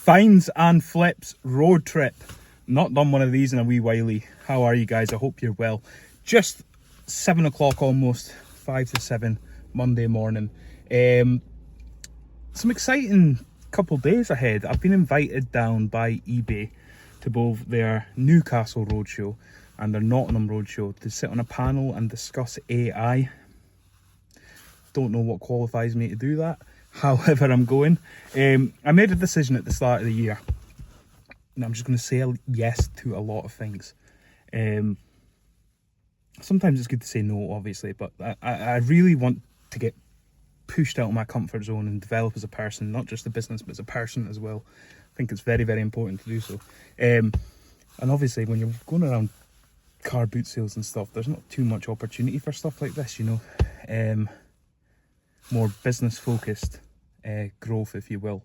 Finds and flips road trip. Not done one of these in a wee whiley. How are you guys? I hope you're well. Just 7 o'clock almost, 5 to 7 Monday morning. Some exciting couple days ahead. I've been invited down by eBay to both their Newcastle Roadshow and their Nottingham Roadshow to sit on a panel and discuss AI. Don't know what qualifies me to do that. However, I'm going. I made a decision at the start of the year, and I'm just going to say yes to a lot of things. Sometimes it's good to say no, obviously, but I really want to get pushed out of my comfort zone and develop as a person, not just a business, but as a person as well. I think it's very, very important to do so. And obviously, when you're going around car boot sales and stuff, there's not too much opportunity for stuff like this, you know. More business focused growth, if you will.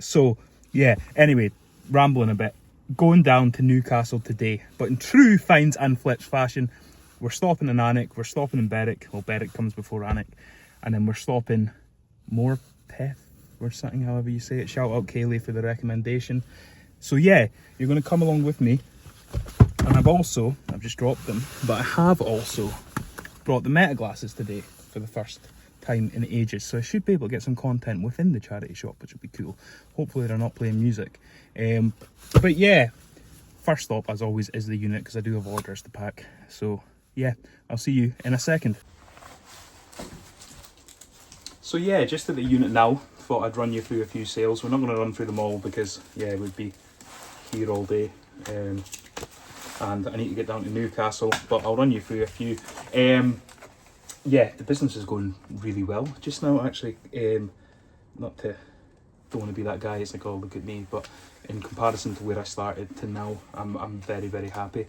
So yeah, anyway, rambling a bit. Going down to Newcastle today, but in true finds and flips fashion, we're stopping in Alnwick, we're stopping in Berwick. Well, Berwick comes before Alnwick, and then we're stopping Morpeth or something, however you say it. Shout out Kaylee for the recommendation. So yeah, you're going to come along with me. And I've just dropped them, but I have also brought the Meta glasses today for the first time in ages, so I should be able to get some content within the charity shop, which would be cool. Hopefully they're not playing music. But yeah, first stop as always is the unit, because I do have orders to pack. So yeah, I'll see you in a second. So yeah, just at the unit now. Thought I'd run you through a few sales. We're not going to run through them all because yeah, we'd be here all day, and I need to get down to Newcastle, but I'll run you through a few. Yeah, the business is going really well just now, actually. Don't want to be that guy, it's like, oh, look at me, but in comparison to where I started to now, I'm very, very happy.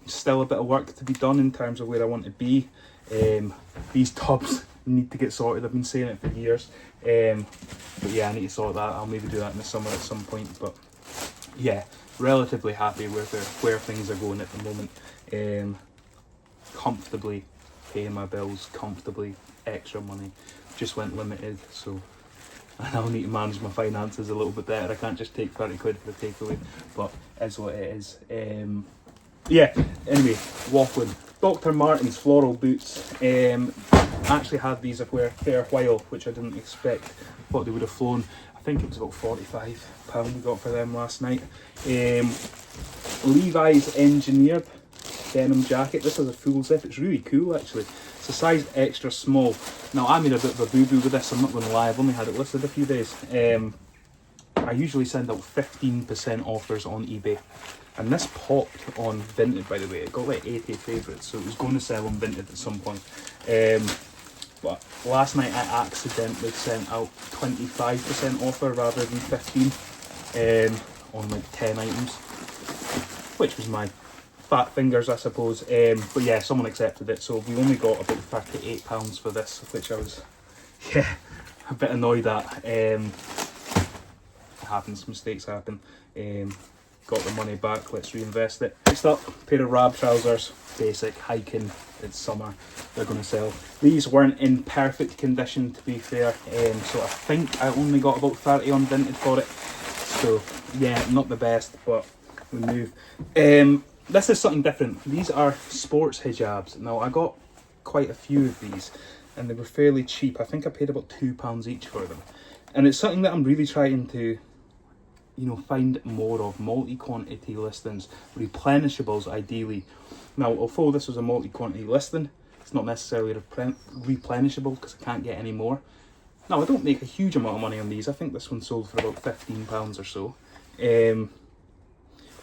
Still a bit of work to be done in terms of where I want to be. These tubs need to get sorted. I've been saying it for years. But yeah, I need to sort that. I'll maybe do that in the summer at some point. But yeah, relatively happy with where things are going at the moment. Comfortably paying my bills, comfortably, extra money. Just went limited, so I now need to manage my finances a little bit better. I can't just take 30 quid for the takeaway, but it's what it is. Yeah, anyway, waffling. Dr. Martens floral boots. Actually had these a fair while, which I didn't expect. Thought they would have flown. I think it was about £45 we got for them last night. Levi's engineered denim jacket. This has a full zip. It's really cool, actually. It's a size extra small. Now, I made a bit of a boo-boo with this, I'm not going to lie. I've only had it listed a few days. I usually send out 15% offers on eBay, and this popped on Vinted, by the way. It got like 80 favourites, so it was going to sell on Vinted at some point. But last night I accidentally sent out 25% offer rather than 15 on like 10 items, which was my fat fingers, I suppose. But yeah, someone accepted it, so we only got about £38 for this, which I was, yeah, a bit annoyed at. It happens, mistakes happen. Got the money back, let's reinvest it. Next up, pair of Rab trousers, basic, hiking, it's summer, they're going to sell. These weren't in perfect condition, to be fair, so I think I only got about 30 on Vinted for it. So yeah, not the best, but we move. This is something different. These are sports hijabs. Now, I got quite a few of these, and they were fairly cheap. I think I paid about £2 each for them. And it's something that I'm really trying to, you know, find more of. Multi-quantity listings, replenishables ideally. Now, although this was a multi-quantity listing, it's not necessarily replenishable because I can't get any more. Now, I don't make a huge amount of money on these. I think this one sold for about £15 or so.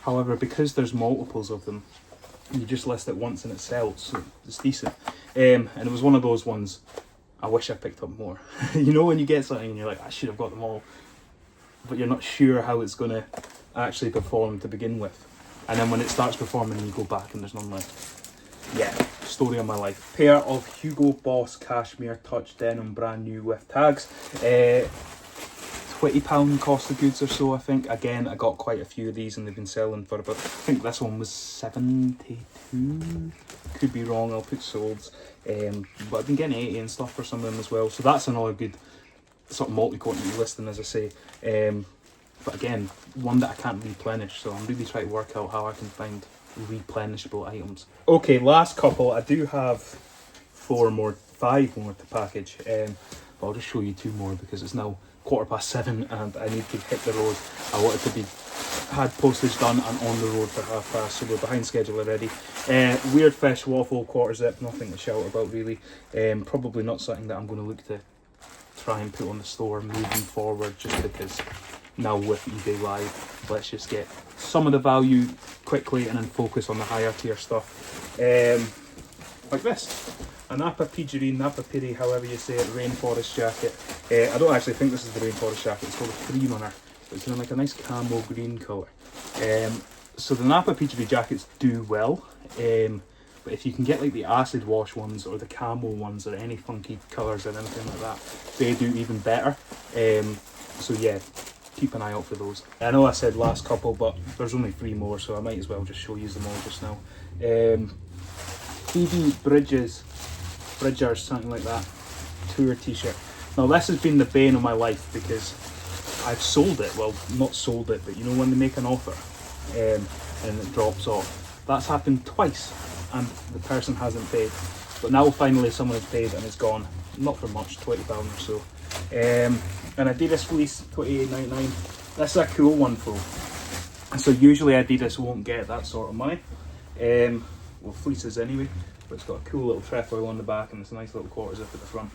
However, because there's multiples of them, you just list it once and it sells, so it's decent. And it was one of those ones, I wish I picked up more. You know, when you get something and you're like, I should have got them all, but you're not sure how it's going to actually perform to begin with. And then when it starts performing, you go back and there's none left. Yeah, story of my life. Pair of Hugo Boss Cashmere Touch Denim, brand new with tags. £20 cost of goods or so, I think. Again, I got quite a few of these and they've been selling for about, I think this one was 72, could be wrong, I'll put solds. But I've been getting 80 and stuff for some of them as well, so that's another good sort of multi-quantity listing, as I say. but again, one that I can't replenish, so I'm really trying to work out how I can find replenishable items. Okay, last couple. I do have 5 more to package, but I'll just show you 2 more because it's now 7:15 and I need to hit the road. I wanted to be had postage done and on the road for 5:30, so we're behind schedule already. Weird Fish waffle quarter zip, nothing to shout about really. Probably not something that I'm going to look to try and put on the store moving forward, just because now with eBay Live, let's just get some of the value quickly and then focus on the higher tier stuff. Like this, a Napa Piri, however you say it, rainforest jacket. I don't actually think this is the rainforest jacket, it's called a Free Runner. It's in like a nice camo green colour. So the Napa Piri jackets do well, but if you can get like the acid wash ones or the camo ones or any funky colours or anything like that, they do even better. So yeah, keep an eye out for those. I know I said last couple, but there's only 3 more, so I might as well just show you them all just now. Phoebe Bridgers, something like that, tour t-shirt. Now this has been the bane of my life because I've sold it, well not sold it, but you know when they make an offer and it drops off. That's happened twice and the person hasn't paid. But now finally someone has paid and it's gone, not for much, £20 or so. An Adidas fleece, £28.99. That's a cool one though. So usually Adidas won't get that sort of money. Well, fleeces anyway, but it's got a cool little trefoil on the back and it's a nice little quarter zip at the front.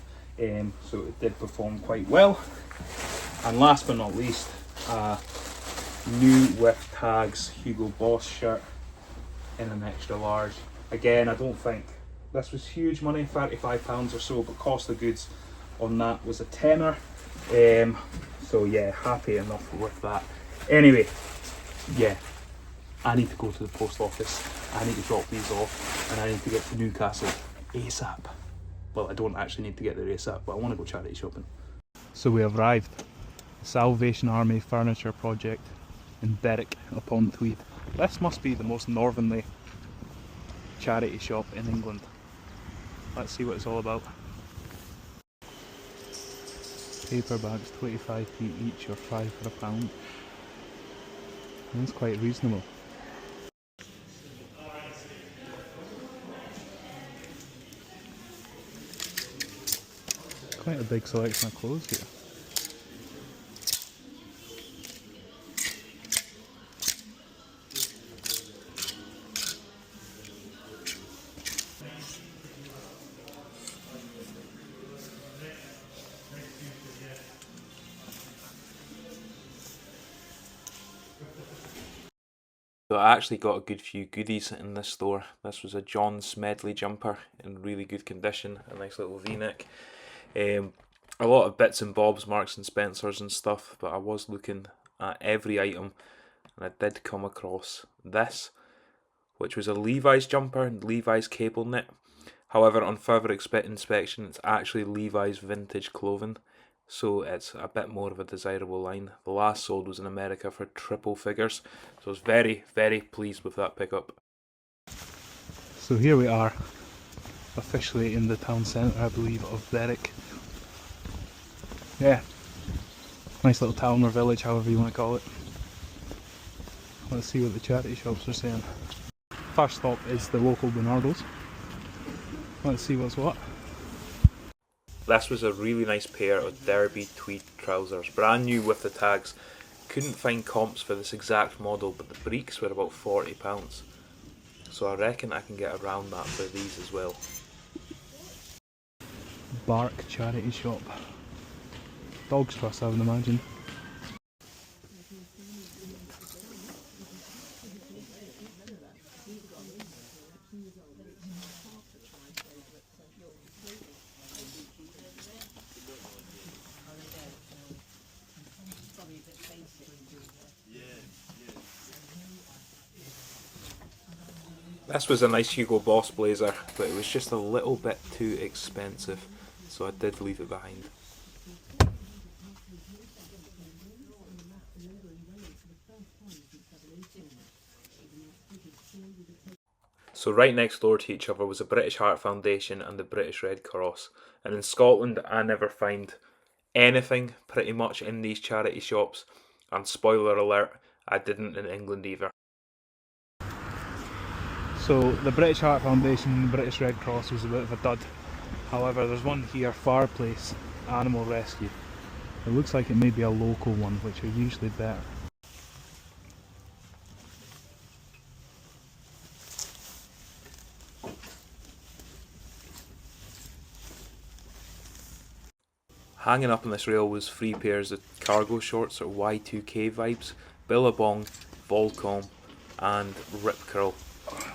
So it did perform quite well. And last but not least, new with tags Hugo Boss shirt in an extra large. Again, I don't think this was huge money, £35 or so, but cost of goods on that was a tenner. So yeah, happy enough with that. Anyway, yeah, I need to go to the post office, I need to drop these off, and I need to get to Newcastle ASAP. Well, I don't actually need to get there ASAP, but I want to go charity shopping. So we have arrived. Salvation Army Furniture Project in Berwick upon Tweed. This must be the most northerly charity shop in England. Let's see what it's all about. Paper bags, 25p each or 5 for £1. That's quite reasonable. Quite a big selection of clothes here. So I actually got a good few goodies in this store. This was a John Smedley jumper in really good condition, a nice little V-neck. A lot of bits and bobs, Marks and Spencers and stuff, but I was looking at every item and I did come across this, which was a Levi's jumper and Levi's cable knit. However, on further inspection, it's actually Levi's vintage clothing, so it's a bit more of a desirable line. The last sold was in America for triple figures, so I was very, very pleased with that pickup. So here we are, officially in the town centre, I believe, of Berwick. Yeah, nice little town or village, however you want to call it. Let's see what the charity shops are saying. First stop is the local Bernardo's. Let's see what's what. This was a really nice pair of Derby tweed trousers, brand new with the tags. Couldn't find comps for this exact model, but the breeks were about £40. So I reckon I can get around that for these as well. Bark charity shop. Dogs Trust, I would imagine. This was a nice Hugo Boss blazer, but it was just a little bit too expensive, so I did leave it behind. So right next door to each other was the British Heart Foundation and the British Red Cross, and in Scotland I never find anything pretty much in these charity shops. And spoiler alert, I didn't in England either. So the British Heart Foundation, British Red Cross was a bit of a dud. However, there's one here, Fireplace Animal Rescue. It looks like it may be a local one, which are usually better. Hanging up on this rail was 3 pairs of cargo shorts or Y2K vibes, Billabong, Volcom and Rip Curl.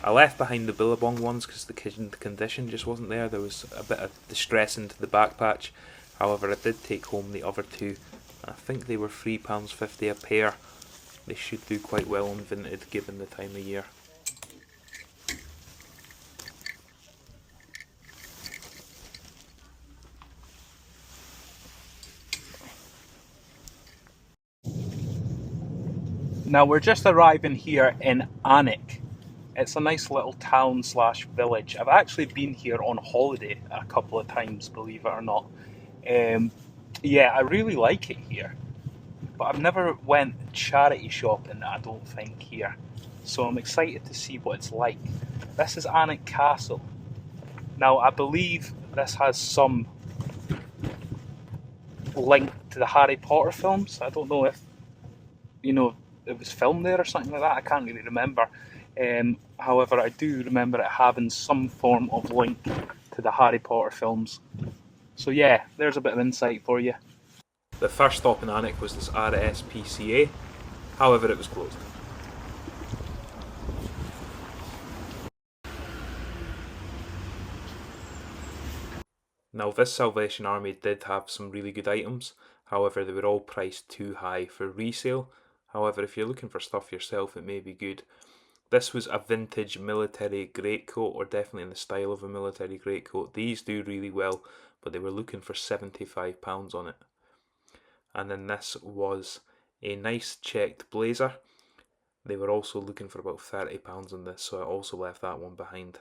I left behind the Billabong ones because the condition just wasn't there. There was a bit of distress into the back patch. However, I did take home the other 2. I think they were £3.50 a pair. They should do quite well on Vinted given the time of year. Now we're just arriving here in Alnwick. It's a nice little town slash village. I've actually been here on holiday a couple of times, believe it or not. Yeah, I really like it here. But I've never went charity shopping, I don't think, here. So I'm excited to see what it's like. This is Alnwick Castle. Now I believe this has some link to the Harry Potter films. I don't know if, you know, it was filmed there or something like that. I can't really remember. However, I do remember it having some form of link to the Harry Potter films. So yeah, there's a bit of insight for you. The first stop in Alnwick was this RSPCA, however it was closed. Now this Salvation Army did have some really good items, however they were all priced too high for resale. However, if you're looking for stuff yourself, it may be good. This was a vintage military greatcoat, or definitely in the style of a military greatcoat. These do really well, but they were looking for £75 on it. And then this was a nice checked blazer. They were also looking for about £30 on this, so I also left that one behind.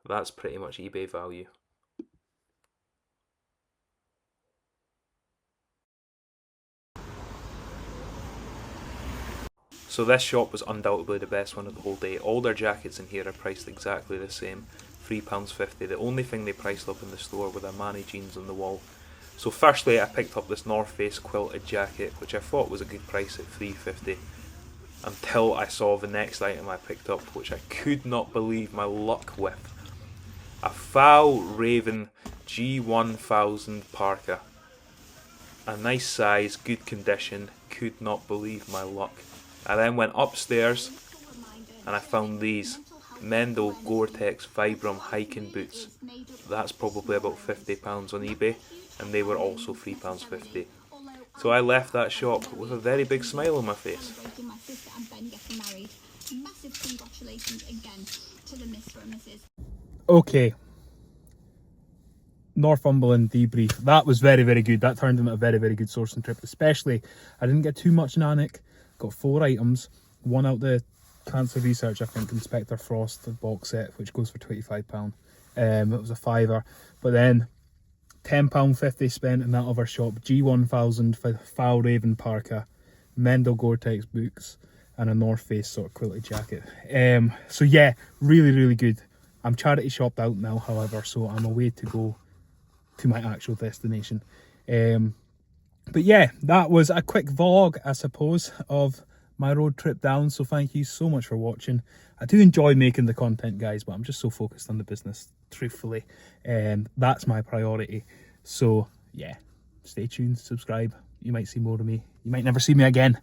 That's pretty much eBay value. So this shop was undoubtedly the best one of the whole day. All their jackets in here are priced exactly the same, £3.50. The only thing they priced up in the store were the Armani jeans on the wall. So firstly, I picked up this North Face quilted jacket, which I thought was a good price at £3.50, until I saw the next item I picked up, which I could not believe my luck with. A Fjällräven G1000 parka. A nice size, good condition, could not believe my luck. I then went upstairs and I found these Mendel Gore-Tex Vibram hiking boots. That's probably about £50 on eBay, and they were also £3.50. So I left that shop with a very big smile on my face. Okay. Northumberland debrief. That was very, very good. That turned into a very, very good sourcing trip. Especially, I didn't get too much in Alnwick. Got 4 items. One out the Cancer Research, I think, Inspector Frost box set, which goes for £25. It was a £5. But then £10.50 spent in that other shop. G1000 for Fjällräven parka, Mendel Gore-Tex boots, and a North Face sort of quilted jacket. So yeah, really, really good. I'm charity shopped out now, however, so I'm away to go to my actual destination. But yeah, that was a quick vlog, I suppose, of my road trip down. So thank you so much for watching. I do enjoy making the content, guys, but I'm just so focused on the business, truthfully. That's my priority. So yeah, stay tuned, subscribe. You might see more of me. You might never see me again.